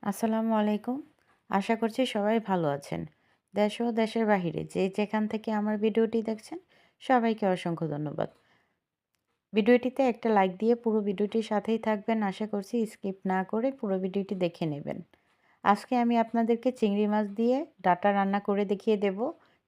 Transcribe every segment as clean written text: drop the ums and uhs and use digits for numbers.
আসসালামু আলাইকুম। আশা করছি সবাই ভালো আছেন। দেশ ও দেশের বাহিরে যে যেখান থেকে আমার ভিডিওটি দেখছেন, সবাইকে অসংখ্য ধন্যবাদ। ভিডিওটিতে একটা লাইক দিয়ে পুরো ভিডিওটির সাথেই থাকবেন। আশা করছি স্কিপ না করে পুরো ভিডিওটি দেখে নেবেন। আজকে আমি আপনাদেরকে চিংড়ি মাছ দিয়ে ডাটা রান্না করে দেখিয়ে দেব,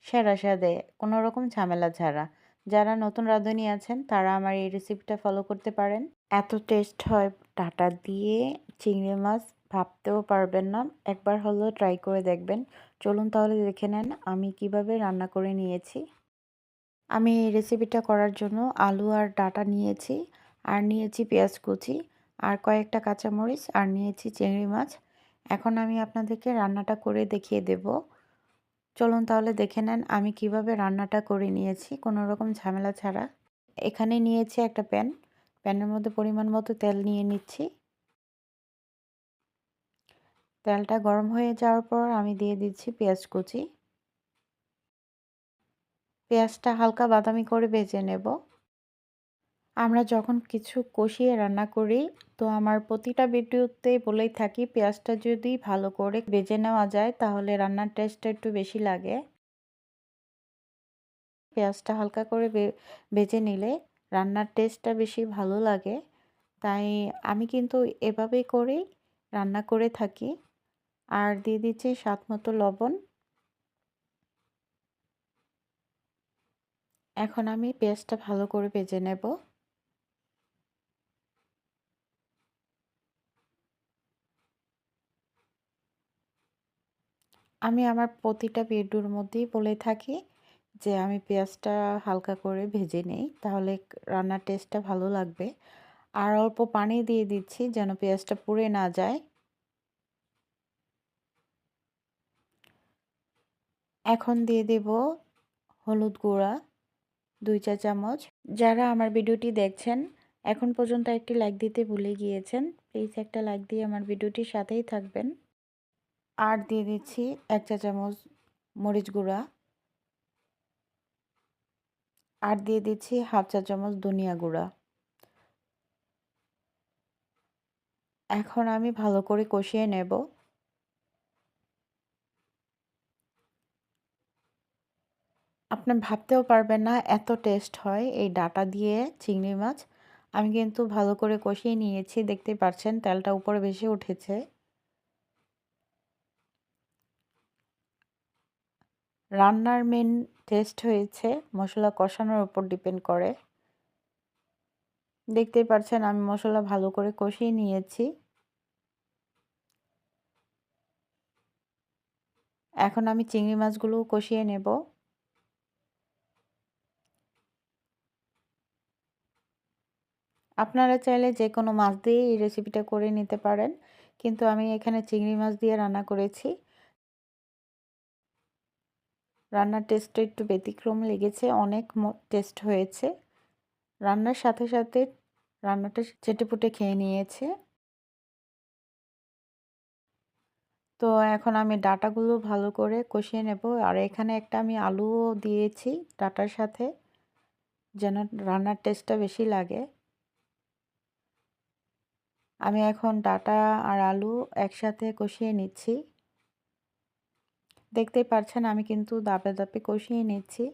সেরা স্বাদে, কোনো রকম ঝামেলা ছাড়া। যারা নতুন রাঁধুনি আছেন তারা আমার এই রেসিপিটা ফলো করতে পারেন। এত টেস্ট হয় ডাঁটা দিয়ে চিংড়ি মাছ, ভাবতেও পারবেন না। একবার হলেও ট্রাই করে দেখবেন। চলুন তাহলে দেখে নেন আমি কিভাবে রান্না করে নিয়েছি। আমি এই রেসিপিটা করার জন্য আলু আর ডাঁটা নিয়েছি, আর নিয়েছি পেঁয়াজ কুচি, আর কয়েকটা কাঁচামরিচ, আর নিয়েছি চিংড়ি মাছ। এখন আমি আপনাদেরকে রান্নাটা করে দেখিয়ে দেব। চলুন তাহলে দেখে নেন আমি কিভাবে রান্নাটা করে নিয়েছি কোনো রকম ঝামেলা ছাড়া। এখানে নিয়েছি একটা প্যান। প্যানের মধ্যে পরিমাণ মতো তেল নিয়ে নিচ্ছি। তেলটা গরম হয়ে যাওয়ার পর আমি দিয়ে দিচ্ছি পেঁয়াজ কুচি। পেঁয়াজটা হালকা বাদামি করে ভেজে নেব। আমরা যখন কিছু কষিয়ে রান্না করি, তো আমার প্রতিটা ভিডিওতেই বলেই থাকি পেঁয়াজটা যদি ভালো করে ভেজে নেওয়া যায় তাহলে রান্নার টেস্টটা একটু বেশি লাগে। পেঁয়াজটা হালকা করে ভেজে নিলে রান্নার টেস্টটা বেশি ভালো লাগে। তাই আমি কিন্তু এভাবেই করেই রান্না করে থাকি। আর দিয়ে দিচ্ছি স্বাদ মতো লবণ। এখন আমি পেঁয়াজটা ভালো করে ভেজে নেব। আমি আমার প্রতিটা ভিডিওর মধ্যেই বলে থাকি যে আমি পেঁয়াজটা হালকা করে ভেজে নেই, তাহলে রান্নার টেস্টটা ভালো লাগবে। আর অল্প পানি দিয়ে দিচ্ছি যেন পেঁয়াজটা পুড়ে না যায়। এখন দিয়ে দেব হলুদ গুঁড়া 2 চা চামচ। যারা আমার ভিডিওটি দেখছেন এখন পর্যন্ত একটি লাইক দিতে ভুলে গিয়েছেন, প্লিজ একটা লাইক দিয়ে আমার ভিডিওটির সাথেই থাকবেন। আর দিয়ে দিচ্ছি 1 চা চামচ মরিচ গুঁড়া। আর দিয়ে দিচ্ছি 1/2 চা চামচ ধনিয়া গুঁড়া। এখন আমি ভালো করে কষিয়ে নেব। আপনার ভাবতেও পারবেন না এত টেস্ট হয় এই ডাঁটা দিয়ে চিংড়ি মাছ। আমি কিন্তু ভালো করে কষিয়ে নিয়েছি, দেখতেই পাচ্ছেন তেলটা উপরে ভেসে উঠেছে। রান্নার মেন টেস্ট হয়েছে মশলা কষানোর উপর ডিপেন্ড করে। দেখতেই পাচ্ছেন আমি মশলা ভালো করে কষিয়ে নিয়েছি। এখন আমি চিংড়ি মাছগুলো কষিয়ে নেব। আপনারা চাইলে যে কোনো মাছ দিয়ে এই রেসিপিটা করে নিতে পারেন, কিন্তু আমি এখানে চিংড়ি মাছ দিয়ে রান্না করেছি। রান্নার টেস্টটা একটু ব্যতিক্রম লেগেছে, অনেক টেস্ট হয়েছে। রান্নার সাথে সাথে রান্নাটা চেটেপুটে খেয়ে নিয়েছে। তো এখন আমি ডাঁটাগুলো ভালো করে কষিয়ে নেব। আর এখানে একটা আমি আলুও দিয়েছি ডাঁটার সাথে, যেন রান্নার টেস্টটা বেশি লাগে। আমি এখন ডাঁটা আর আলু একসাথে কষিয়ে নিচ্ছি। দেখতেই পাচ্ছেন আমি কিন্তু দাপে দাপে কষিয়ে নিচ্ছি।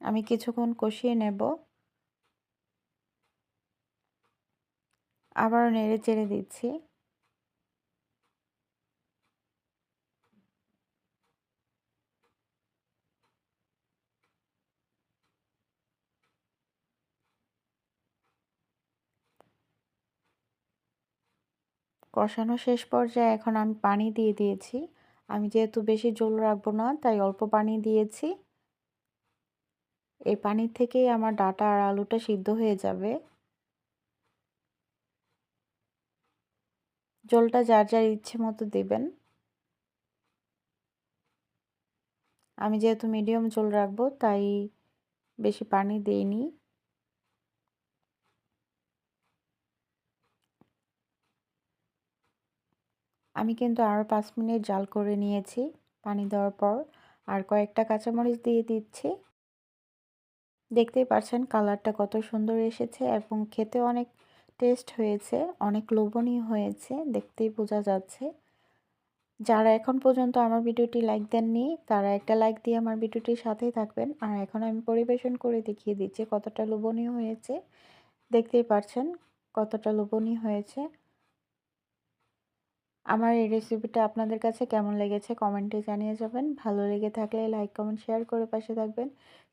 আমি কিছুক্ষণ কষিয়ে নেব, আবারও নেড়ে চেড়ে দিচ্ছি। কষানো শেষ পর্যায়ে এখন আমি পানি দিয়ে দিয়েছি। আমি যেহেতু বেশি ঝোল রাখবো না তাই অল্প পানি দিয়েছি। এই পানি থেকেই আমার ডাঁটা আর আলুটা সিদ্ধ হয়ে যাবে। ঝোলটা যার যার ইচ্ছে মতো দেবেন। আমি যেহেতু মিডিয়াম ঝোল রাখবো তাই বেশি পানি দেইনি। আমি কিন্তু আরও 5 মিনিট জাল করে নিয়েছি পানি দেওয়ার পর। আর কয়েকটা কাঁচামরিচ দিয়ে দিচ্ছি। দেখতেই পাচ্ছেন কালারটা কত সুন্দর এসেছে এবং খেতে অনেক টেস্ট হয়েছে, অনেক লোভনীয় হয়েছে, দেখতেই বোঝা যাচ্ছে। যারা এখন পর্যন্ত আমার ভিডিওটি লাইক দেননি তারা একটা লাইক দিয়ে আমার ভিডিওটির সাথেই থাকবেন। আর এখন আমি পরিবেশন করে দেখিয়ে দিচ্ছি কতটা লোভনীয় হয়েছে। দেখতেই পাচ্ছেন কতটা লোভনীয় হয়েছে। আমার এই রেসিপিটা আপনাদের কাছে কেমন লেগেছে কমেন্টে জানিয়ে যাবেন। ভালো লেগে থাকলে লাইক, কমেন্ট, শেয়ার করে পাশে থাকবেন।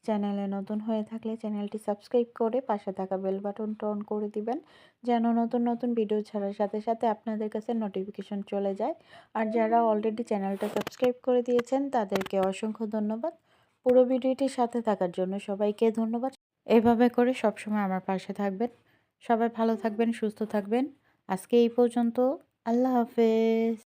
চ্যানেলে নতুন হয়ে থাকলে চ্যানেলটি সাবস্ক্রাইব করে পাশে থাকা বেল বাটনটা অন করে দিবেন, যেন নতুন নতুন ভিডিও ছাড়ার সাথে সাথে আপনাদের কাছে নোটিফিকেশন চলে যায়। আর যারা অলরেডি চ্যানেলটা সাবস্ক্রাইব করে দিয়েছেন তাদেরকে অসংখ্য ধন্যবাদ। পুরো ভিডিওটির সাথে থাকার জন্য সবাইকে ধন্যবাদ। এভাবে করে সবসময় আমার পাশে থাকবেন। সবাই ভালো থাকবেন, সুস্থ থাকবেন। আজকে এই পর্যন্ত। আল্লাহ হাফেজ।